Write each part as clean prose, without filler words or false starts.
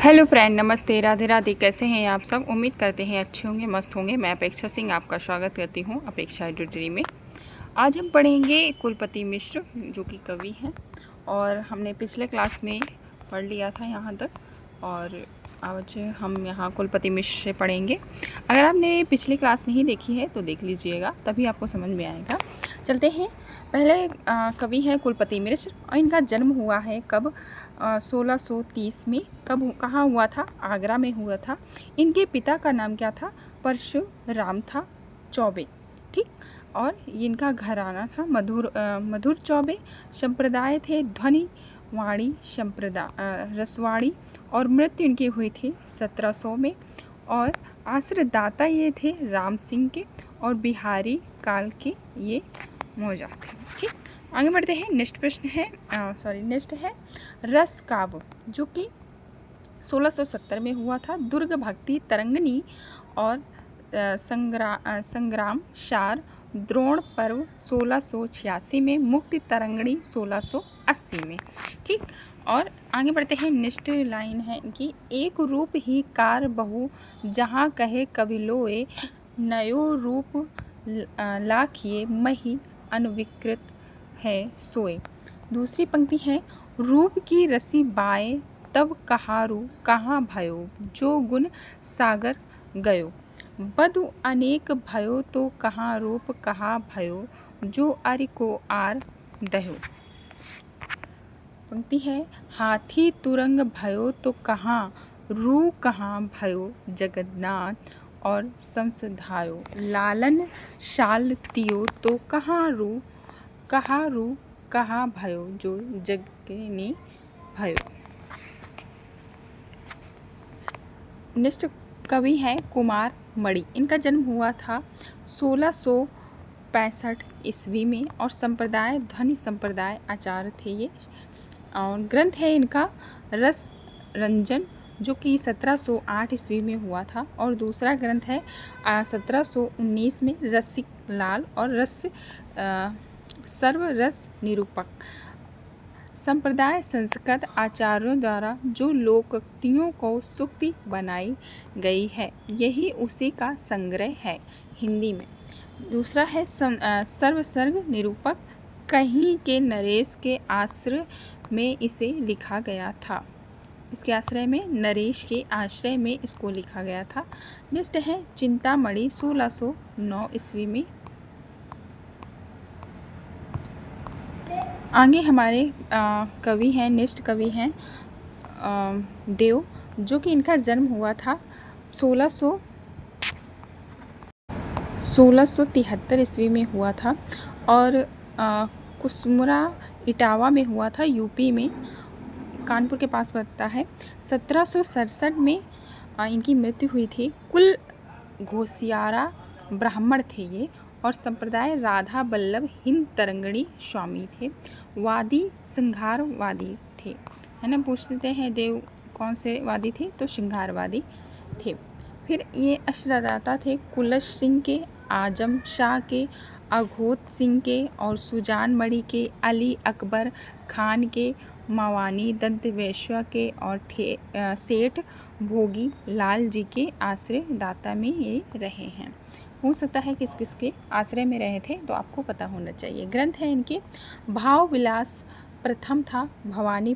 Hello friend, नमस्ते, राधे राधे। कैसे हैं आप सब? उम्मीद करते हैं अच्छे होंगे, मस्त होंगे। मैं अपेक्षा सिंह आपका स्वागत करती हूं अपेक्षा एडिटरी में। आज हम पढ़ेंगे कुलपति मिश्र, जो कि कवि हैं, और हमने पिछले क्लास में पढ़ लिया था यहाँ तक, और आज हम यहाँ कुलपति मिश्र से पढ़ेंगे। अगर आपने पिछली क्लास नहीं देखी है तो देख लीजिएगा, तभी आपको समझ में आएगा। चलते हैं। पहले कवि हैं कुलपति मिश्र, और इनका जन्म हुआ है कब? 1630 में। कहाँ हुआ था? आगरा में हुआ था। इनके पिता का नाम क्या था? परशुराम था चौबे। ठीक। और इनका घराना था मधुर चौबे। संप्रदाय थे ध्वनि वाणी संप्रदाय रसवाड़ी, और मृत्यु इनकी हुई थी 1700 में। और आश्रयदाता ये थे राम सिंह के, और बिहारी काल के ये मौजा थे। ठीक। आगे बढ़ते हैं। नेक्स्ट है रस काव्य, जो कि 1670 में हुआ था। दुर्ग भक्ति तरंगिणी और संग्राम सार द्रोण पर्व 1686 में। मुक्ति तरंगिणी 1680 में। ठीक। और आगे बढ़ते हैं। नेक्स्ट लाइन है इनकी, एक रूप ही कार बहु जहाँ कहे कवि लोए, नयो रूप लाखिए मही अनविकृत है सोए। दूसरी पंक्ति है, रूप की रसी बाए तब कहारू कहाँ भयो, जो गुण सागर गयो, बधु अनेक भयो तो कहाँ रूप कहाँ भयो, जो अरि को आर दहो। पंक्ति है, हाथी तुरंग भयो तो कहाँ रू कहाँ भयो, जगन्नाथ और संसधायो, लालन शाल तियो तो कहाँ रू कहाँ भयो, जो जगनी भयो। नेक्स्ट कवि है कुमार मणि। इनका जन्म हुआ था 1665 ईस्वी में, और संप्रदाय ध्वनि संप्रदाय आचार्य थे ये। और ग्रंथ है इनका रस रंजन, जो कि 1708 ईस्वी में हुआ था। और दूसरा ग्रंथ है 1719 में रसिक लाल और सर्वरस निरूपक। संप्रदाय संस्कृत आचार्यों द्वारा जो लोकोक्तियों को सूक्ति बनाई गई है, यही उसी का संग्रह है हिंदी में। दूसरा है सर्वसर्ग निरूपक, कहीं के नरेश के आश्रय में इसे लिखा गया था। इसके आश्रय में, नरेश के आश्रय में इसको लिखा गया था। नेक्स्ट है चिंतामणि 1609 ईस्वी में। आगे हमारे कवि हैं, नेक्स्ट कवि हैं देव, जो कि इनका जन्म हुआ था 1673 ईस्वी में हुआ था। और कुसमुरा इटावा में हुआ था, यूपी में, कानपुर के पास पड़ता है। 1767 में इनकी मृत्यु हुई थी। कुल घोसियारा ब्राह्मण थे ये, और संप्रदाय राधा बल्लभ हिंद तरंगिणी स्वामी थे। वादी सिंघारवादी थे, है ना। पूछते हैं देव कौन से वादी थे, तो सिंघारवादी थे। फिर ये आश्रयदाता थे कुलश सिंह के, आजम शाह के, अघोत सिंह के, और सुजान मणि के, अली अकबर खान के, मवानी दंत वैश्य के, और सेठ भोगी लाल जी के आश्रयदाता में ये रहे हैं। हो सकता है किस किस के आश्रय में रहे थे, तो आपको पता होना चाहिए। ग्रंथ है इनके भाव विलास, प्रथम था भवानी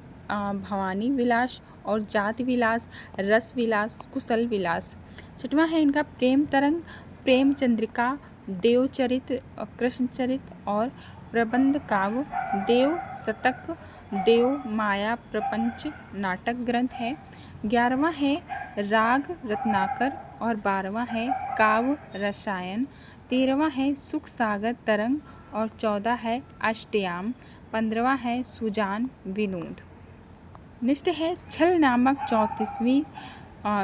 विलास, और जाति विलास, रस विलास, कुशल विलास। छठवां है इनका प्रेम तरंग, प्रेम चंद्रिका, देवचरित, कृष्णचरित और प्रबंध काव्य, देव शतक, देव माया प्रपंच नाटक ग्रंथ है। 11वां है राग रत्नाकर, और 12वां है काव्य रसायन। 13वां है सुख सागर तरंग, और 14 है अष्टयाम। 15वां है सुजान विनोद। नेक्स्ट है छल नामक 34वीं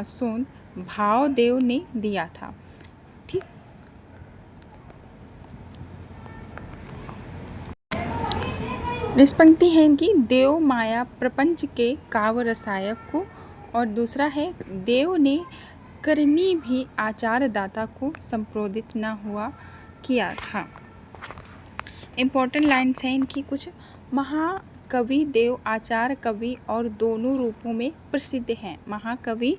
सोन भावदेव ने दिया था। ठीक। नेक्स्ट पंक्ति है इनकी, देव माया प्रपंच के काव्य रसायक को, और दूसरा है देव ने करनी भी आचारदाता को संप्रोदित न हुआ किया था। इम्पोर्टेंट लाइन्स हैं इनकी कुछ। कवि देव आचार्य कवि और दोनों रूपों में प्रसिद्ध हैं। महाकवि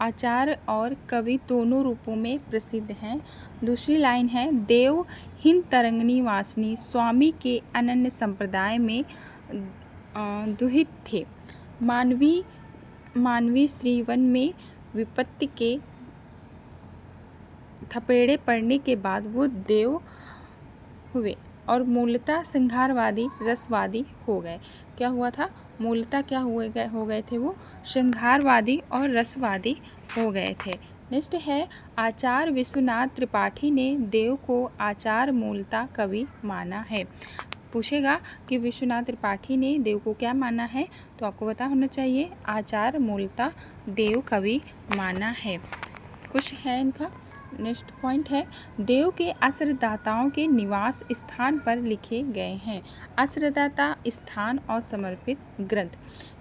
आचार्य और कवि दोनों रूपों में प्रसिद्ध हैं। दूसरी लाइन है, देव हिंद तरंगिणी वासिनी स्वामी के अनन्य संप्रदाय में दुहित थे। मानवी श्रीवन में विपत्ति के थपेड़े पड़ने के बाद वो देव हुए और मूलतः श्रृंगारवादी रसवादी हो गए। क्या हुआ था? मूलतः क्या हो गए थे? वो श्रृंगारवादी और रसवादी हो गए थे। नेक्स्ट है, आचार्य विश्वनाथ त्रिपाठी ने देव को आचार्य मूलतः कवि माना है। पूछेगा कि विश्वनाथ त्रिपाठी ने देव को क्या माना है, तो आपको पता होना चाहिए आचार्य मूलतः देव कवि माना है। कुछ है इनका। नेक्स्ट पॉइंट है, देव के आश्रयदाताओं के निवास स्थान पर लिखे गए हैं। आश्रयदाता स्थान और समर्पित ग्रंथ।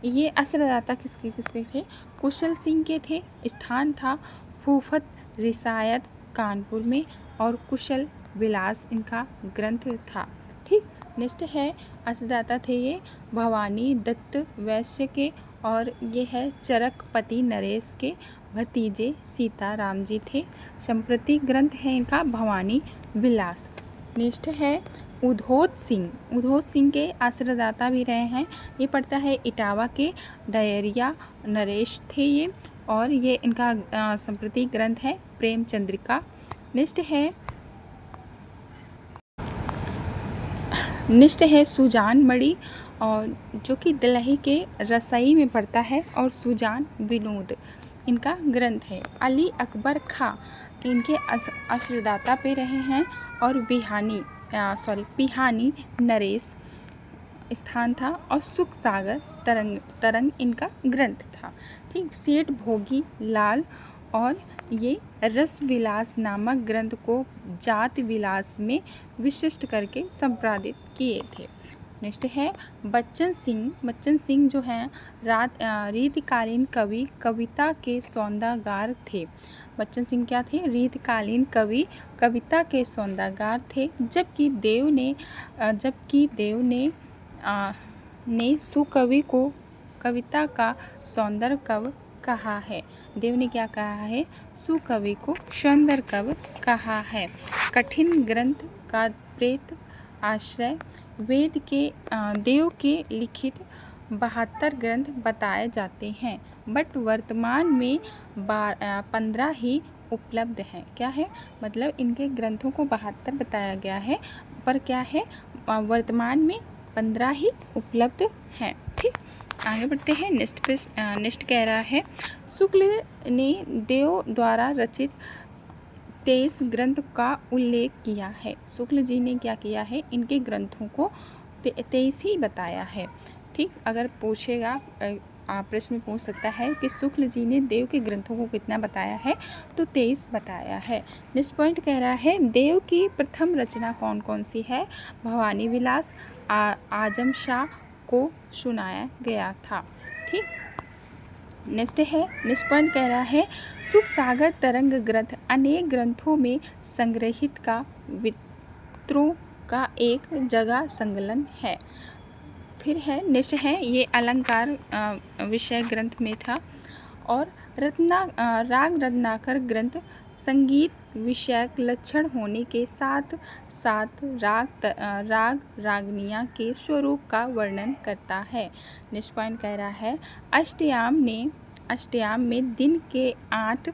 ये आश्रयदाता किसके थे? कुशल सिंह के थे। स्थान था फूफत रिसायत कानपुर में और कुशल विलास इनका ग्रंथ था। ठीक। नेक्स्ट है, आश्रयदाता थे ये भवानी दत्त वैश्य के और ये है चरकपति नरेश के भतीजे सीताराम जी थे। संप्रति ग्रंथ है इनका भवानी विलास। नेक्स्ट है उधोत सिंह के आश्रयदाता भी रहे हैं। ये पड़ता है इटावा के डायरिया नरेश थे ये, और ये इनका संप्रति ग्रंथ है प्रेम चंद्रिका। नेक्स्ट है सुजान मणि, और जो कि दिल्ली के रसई में पड़ता है, और सुजान विनोद इनका ग्रंथ है। अली अकबर खां इनके आश्रयदाता पे रहे हैं, और पिहानी नरेश स्थान था, और सुख सागर तरंग इनका ग्रंथ था। ठीक। सेठ भोगी लाल और ये रस विलास नामक ग्रंथ को जात विलास में विशिष्ट करके संपादित किए थे। नेक्स्ट है बच्चन सिंह जो हैं रीतिकालीन कवि कविता के सौंदागार थे। बच्चन सिंह क्या थे? रीतिकालीन कवि कविता के सौंदागार थे। जबकि देव ने सुकवि को कविता का सौंदर्य कवि कहा है। देव ने क्या कहा है? सुकवि को सौंदर्य कवि कहा है। कठिन ग्रंथ का प्रेत आश्रय वेद के देव के लिखित 72 ग्रंथ बताए जाते हैं, बट वर्तमान में 15 ही उपलब्ध हैं। क्या है? मतलब इनके ग्रंथों को 72 बताया गया है, पर क्या है, वर्तमान में 15 ही उपलब्ध हैं। ठीक। आगे बढ़ते हैं। नेक्स्ट कह रहा है, शुक्ल ने देव द्वारा रचित 23 ग्रंथ का उल्लेख किया है। शुक्ल जी ने क्या किया है? इनके ग्रंथों को 23 ही बताया है। ठीक। अगर पूछेगा, प्रश्न में पूछ सकता है कि शुक्ल जी ने देव के ग्रंथों को कितना बताया है, तो 23 बताया है। नेक्स्ट पॉइंट कह रहा है, देव की प्रथम रचना कौन कौन सी है? भवानी विलास आजम शाह को सुनाया गया था। ठीक। नेक्स्ट पॉइंट कह रहा है, सुख सागर तरंग ग्रंथ अनेक ग्रंथों में संग्रहित का वित्रों का एक जगह संकलन है। फिर है नेक्स्ट है, ये अलंकार विषय ग्रंथ में था, और राग रत्नाकर ग्रंथ संगीत विषयक लक्षण होने के साथ साथ राग रागनिया के स्वरूप का वर्णन करता है। नेक्स्ट पॉइंट कह रहा है, अष्टयाम में दिन के 8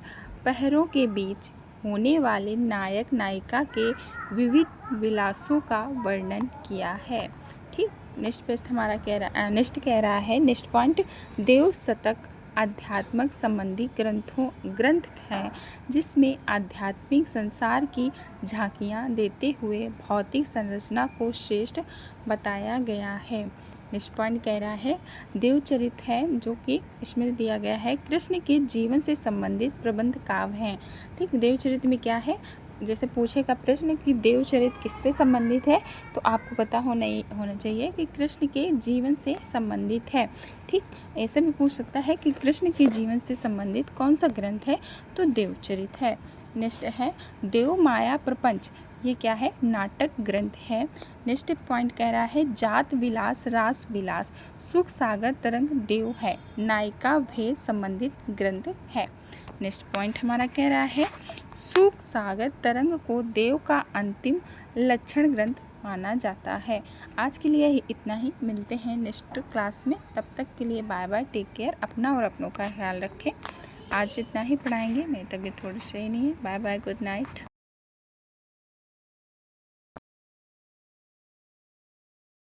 पहरों के बीच होने वाले नायक नायिका के विविध विलासों का वर्णन किया है। ठीक। नेक्स्ट कह रहा है, नेक्स्ट पॉइंट, देव शतक आध्यात्मिक संबंधी ग्रंथ हैं, जिसमें आध्यात्मिक संसार की झांकियाँ देते हुए भौतिक संरचना को श्रेष्ठ बताया गया है। नेक्स्ट पॉइंट कह रहा है, देवचरित है, जो कि इसमें दिया गया है कृष्ण के जीवन से संबंधित प्रबंध काव्य हैं। ठीक। देवचरित में क्या है? जैसे पूछेगा प्रश्न कि देवचरित किससे संबंधित है, तो आपको पता होना चाहिए कि कृष्ण के जीवन से संबंधित है। ठीक। ऐसे भी पूछ सकता है कि कृष्ण के जीवन से संबंधित कौन सा ग्रंथ है, तो देवचरित है। नेक्स्ट है, देव माया प्रपंच ये क्या है? नाटक ग्रंथ है। नेक्स्ट पॉइंट कह रहा है जात विलास रास विलास सुख सागर तरंग देव है, नायिका भेद संबंधित ग्रंथ है। नेक्स्ट पॉइंट हमारा कह रहा है सुख सागर तरंग को देव का अंतिम लक्षण ग्रंथ माना जाता है। आज के लिए इतना ही, मिलते हैं नेक्स्ट क्लास में। तब तक के लिए बाय बाय, टेक केयर, अपना और अपनों का ख्याल रखें। आज इतना ही पढ़ाएंगे, मेरी तबीयत थोड़ी सही नहीं है। Bye bye, good night.